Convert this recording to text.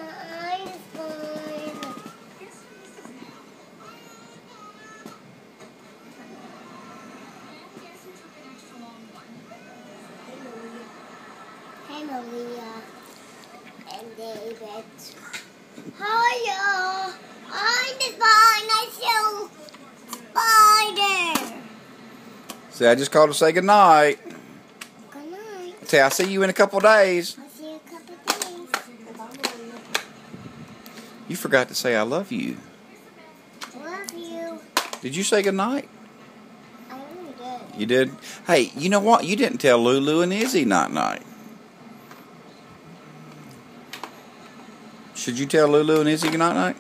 I'm fine. Hey, Maria. And David. Hiya. I'm fine. I feel spider. See, I just called to say goodnight. Good night. Say, I'll see you in a couple days. I'll see you in a couple days. You forgot to say I love you. Love you. Did you say goodnight? I really did. You did? Hey, you know what? You didn't tell Lulu and Izzy night-night. Should you tell Lulu and Izzy night-night?